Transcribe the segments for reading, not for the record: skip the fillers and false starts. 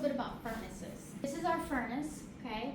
bit about furnaces. This is our furnace, okay?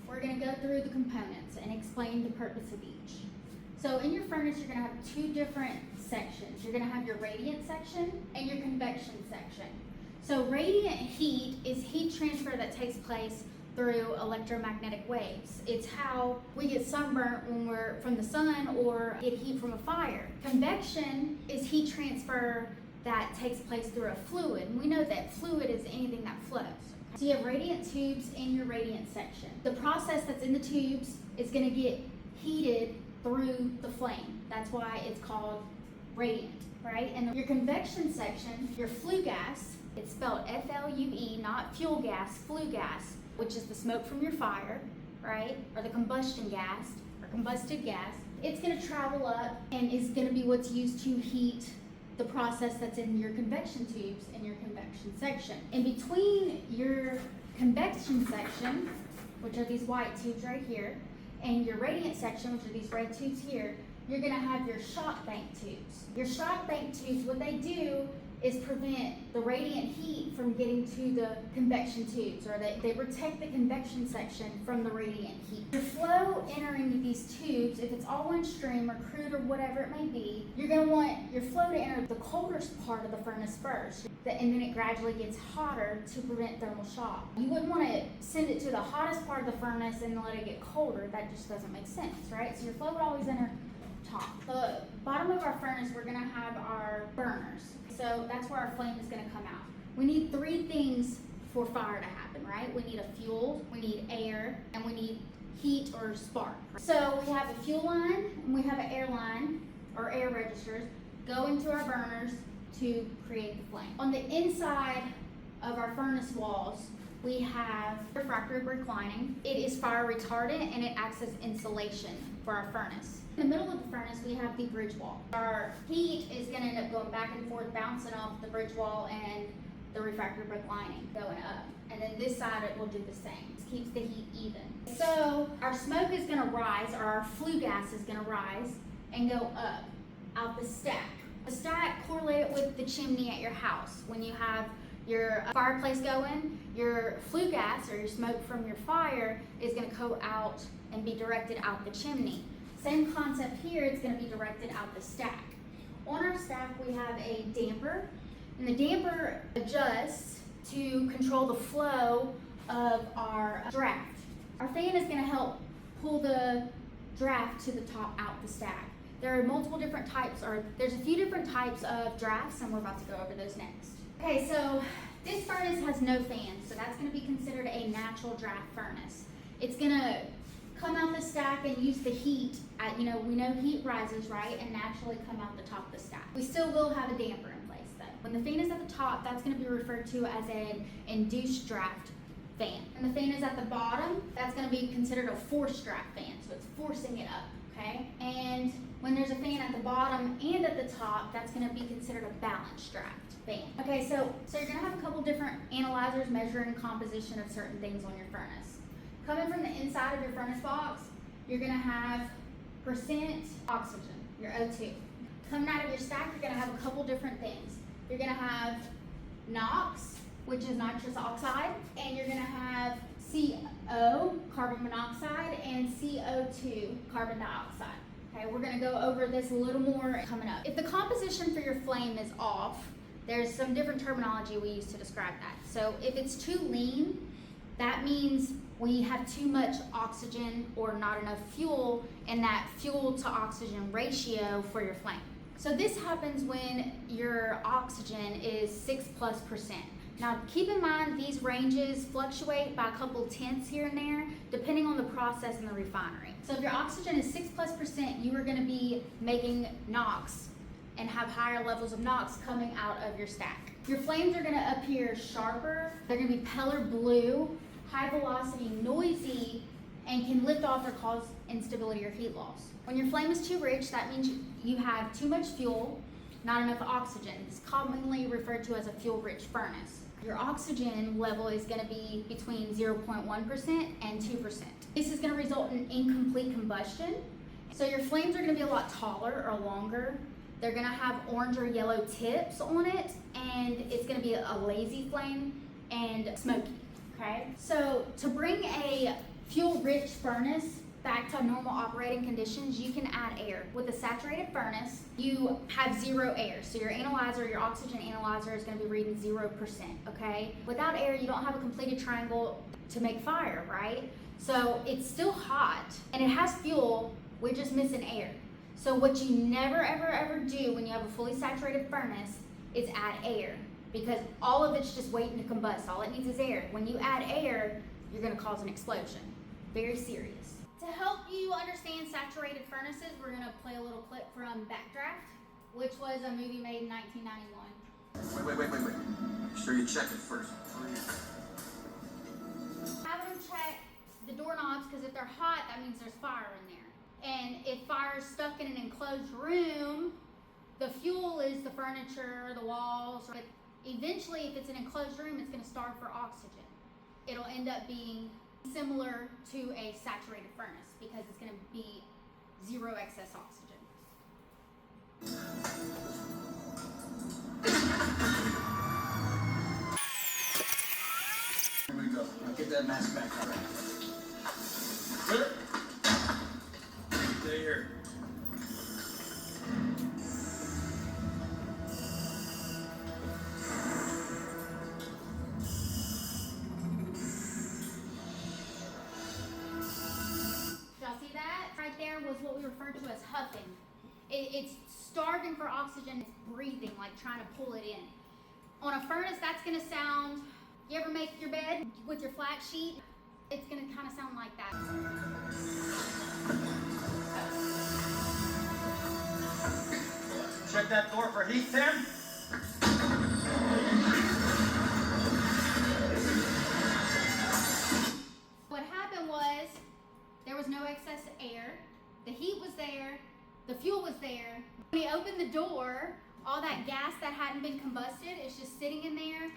We're gonna go through the components and explain the purpose of each. So in your furnace, you're gonna have two different sections. You're gonna have your radiant section and your convection section. So radiant heat is heat transfer that takes place through electromagnetic waves. It's how we get sunburnt when we're from the sun or get heat from a fire. Convection is heat transfer that takes place through a fluid. And we know that fluid is anything that flows. So you have radiant tubes in your radiant section. The process that's in the tubes is gonna get heated through the flame. That's why it's called radiant, right? And your convection section, your flue gas, it's spelled F-L-U-E, not fuel gas, flue gas, which is the smoke from your fire, right? Or the combustion gas, or combusted gas. It's gonna travel up and is gonna be what's used to heat the process that's in your convection tubes and your convection section. In between your convection section, which are these white tubes right here, and your radiant section, which are these red tubes here, you're gonna have your shock bank tubes. Your shock bank tubes, what they do is prevent the radiant heat from getting to the convection tubes, or they protect the convection section from the radiant heat. Your flow entering these tubes, if it's all one stream or crude or whatever it may be, you're gonna want your flow to enter the coldest part of the furnace first, and then it gradually gets hotter to prevent thermal shock. You wouldn't wanna send it to the hottest part of the furnace and let it get colder. That just doesn't make sense, right? So your flow would always enter top. The bottom of our furnace, we're gonna have our burners. So that's where our flame is gonna come out. We need three things for fire to happen, right? We need a fuel, we need air, and we need heat or spark. So we have a fuel line and we have an air line, or air registers, go into our burners to create the flame. On the inside of our furnace walls, we have refractory brick lining. It is fire retardant and it acts as insulation for our furnace. In the middle of the furnace, we have the bridge wall. Our heat is gonna end up going back and forth, bouncing off the bridge wall and the refractory brick lining going up. And then this side, it will do the same. It keeps the heat even. So our smoke is gonna rise, or our flue gas is gonna rise and go up, out the stack. The stack correlated with the chimney at your house. When you have your fireplace going, your flue gas, or your smoke from your fire, is gonna go out and be directed out the chimney. Same concept here, it's gonna be directed out the stack. On our stack, we have a damper, and the damper adjusts to control the flow of our draft. Our fan is gonna help pull the draft to the top out the stack. There are multiple different types, or there's a few different types of drafts, and we're about to go over those next. Okay, so this furnace has no fan, so that's gonna be considered a natural draft furnace. It's gonna come out the stack and use the heat we know heat rises, right, and naturally come out the top of the stack. We still will have a damper in place though. When the fan is at the top, that's gonna be referred to as an induced draft fan. And the fan is at the bottom, that's gonna be considered a forced draft fan, so it's forcing it up, okay? And when there's a fan at the bottom and at the top, that's gonna be considered a balanced draft fan. Okay, so you're gonna have a couple different analyzers measuring composition of certain things on your furnace. Coming from the inside of your furnace box, you're gonna have percent oxygen, your O2. Coming out of your stack, you're gonna have a couple different things. You're gonna have NOx, which is nitrous oxide, and you're gonna have CO, carbon monoxide, and CO2, carbon dioxide. Okay, we're gonna go over this a little more coming up. If the composition for your flame is off, there's some different terminology we use to describe that. So if it's too lean, that means we have too much oxygen or not enough fuel in that fuel to oxygen ratio for your flame. So this happens when your oxygen is 6+%. Now keep in mind these ranges fluctuate by a couple tenths here and there depending on the process in the refinery. So if your oxygen is 6+%, you are going to be making NOx and have higher levels of NOx coming out of your stack. Your flames are going to appear sharper, they're going to be paler blue, high velocity, noisy, and can lift off or cause instability or heat loss. When your flame is too rich, that means you have too much fuel, not enough oxygen. It's commonly referred to as a fuel-rich furnace. Your oxygen level is going to be between 0.1% and 2%. This is going to result in incomplete combustion. So your flames are going to be a lot taller or longer. They're going to have orange or yellow tips on it, and it's going to be a lazy flame and smoky, okay? So to bring a fuel-rich furnace back to normal operating conditions, you can add air. With a saturated furnace, you have zero air. So your analyzer, your oxygen analyzer is gonna be reading 0%, okay? Without air, you don't have a completed triangle to make fire, right? So it's still hot and it has fuel, we're just missing air. So what you never, ever, ever do when you have a fully saturated furnace is add air, because all of it's just waiting to combust. All it needs is air. When you add air, you're gonna cause an explosion. Very serious. To help you understand saturated furnaces, we're gonna play a little clip from Backdraft, which was a movie made in 1991. Wait. Make sure you check it first. Having them check the doorknobs, because if they're hot, that means there's fire in there. And if fire is stuck in an enclosed room, the fuel is the furniture, the walls. But eventually, if it's an enclosed room, it's gonna starve for oxygen. It'll end up being similar to a saturated furnace because it's going to be zero excess oxygen. Here we go. Now get that mask back on. Clear. Stay here. Right there was what we refer to as huffing. It's starving for oxygen, it's breathing, like trying to pull it in. On a furnace, that's gonna sound, you ever make your bed with your flat sheet? It's gonna kind of sound like that. Check that door for heat, Tim. What happened was, there was no excess air, the heat was there, the fuel was there. When he opened the door, all that gas that hadn't been combusted is just sitting in there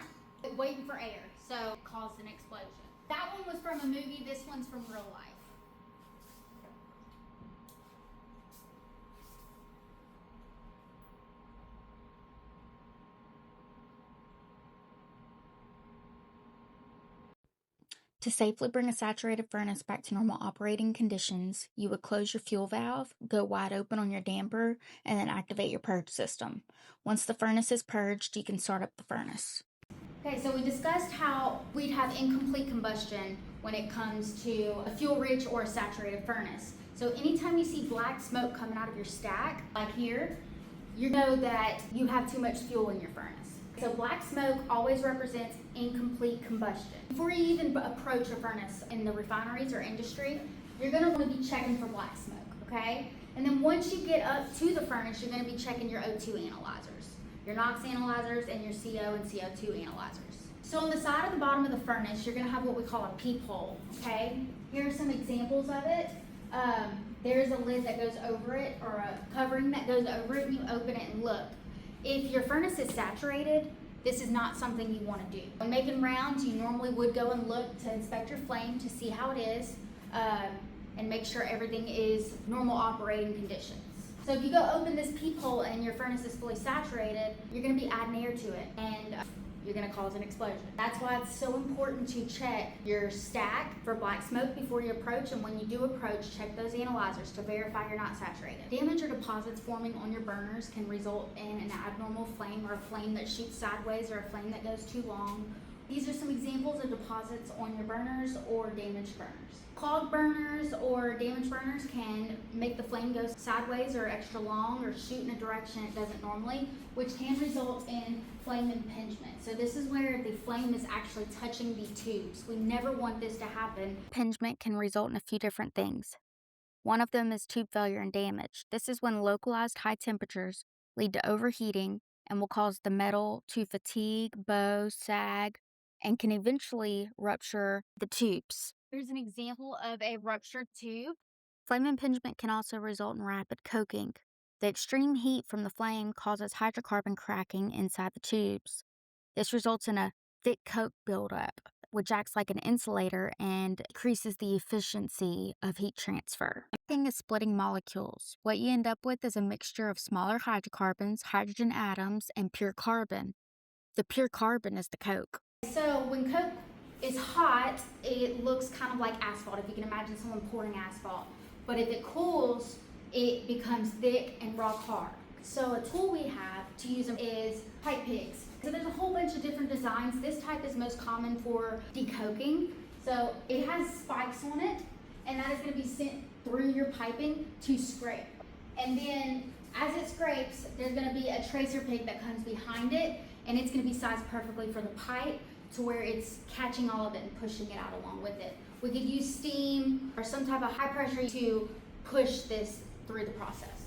waiting for air, so it caused an explosion. That one was from a movie, this one's from real life. To safely bring a saturated furnace back to normal operating conditions, you would close your fuel valve, go wide open on your damper, and then activate your purge system. Once the furnace is purged, you can start up the furnace. Okay, so we discussed how we'd have incomplete combustion when it comes to a fuel-rich or a saturated furnace. So anytime you see black smoke coming out of your stack, like here, you know that you have too much fuel in your furnace. So black smoke always represents incomplete combustion. Before you even approach a furnace in the refineries or industry, you're gonna wanna be checking for black smoke, okay? And then once you get up to the furnace, you're gonna be checking your O2 analyzers, your NOx analyzers and your CO and CO2 analyzers. So on the side of the bottom of the furnace, you're gonna have what we call a peephole, okay? Here are some examples of it. There's a lid that goes over it, or a covering that goes over it, and you open it and look. If your furnace is saturated, this is not something you want to do. When making rounds, you normally would go and look to inspect your flame to see how it is, and make sure everything is normal operating conditions. So if you go open this peephole and your furnace is fully saturated, you're going to be adding air to it, and you're going to cause an explosion. That's why it's so important to check your stack for black smoke before you approach, and when you do approach, check those analyzers to verify you're not saturated. Damage or deposits forming on your burners can result in an abnormal flame, or a flame that shoots sideways, or a flame that goes too long. These are some examples of deposits on your burners or damaged burners. Clogged burners or damaged burners can make the flame go sideways or extra long, or shoot in a direction it doesn't normally, which can result in flame impingement. So this is where the flame is actually touching the tubes. We never want this to happen. Impingement can result in a few different things. One of them is tube failure and damage. This is when localized high temperatures lead to overheating and will cause the metal to fatigue, bow, sag, and can eventually rupture the tubes. Here's an example of a ruptured tube. Flame impingement can also result in rapid coking. The extreme heat from the flame causes hydrocarbon cracking inside the tubes. This results in a thick coke buildup, which acts like an insulator and increases the efficiency of heat transfer. The thing is splitting molecules. What you end up with is a mixture of smaller hydrocarbons, hydrogen atoms, and pure carbon. The pure carbon is the coke. So when coke is hot, it looks kind of like asphalt, if you can imagine someone pouring asphalt. But if it cools, it becomes thick and rock hard. So a tool we have to use them is pipe picks. So there's a whole bunch of different designs. This type is most common for decoking. So it has spikes on it, and that is going to be sent through your piping to scrape. And then as it scrapes, there's going to be a tracer pick that comes behind it, and it's going to be sized perfectly for the pipe to where it's catching all of it and pushing it out along with it. We could use steam or some type of high pressure to push this through the process.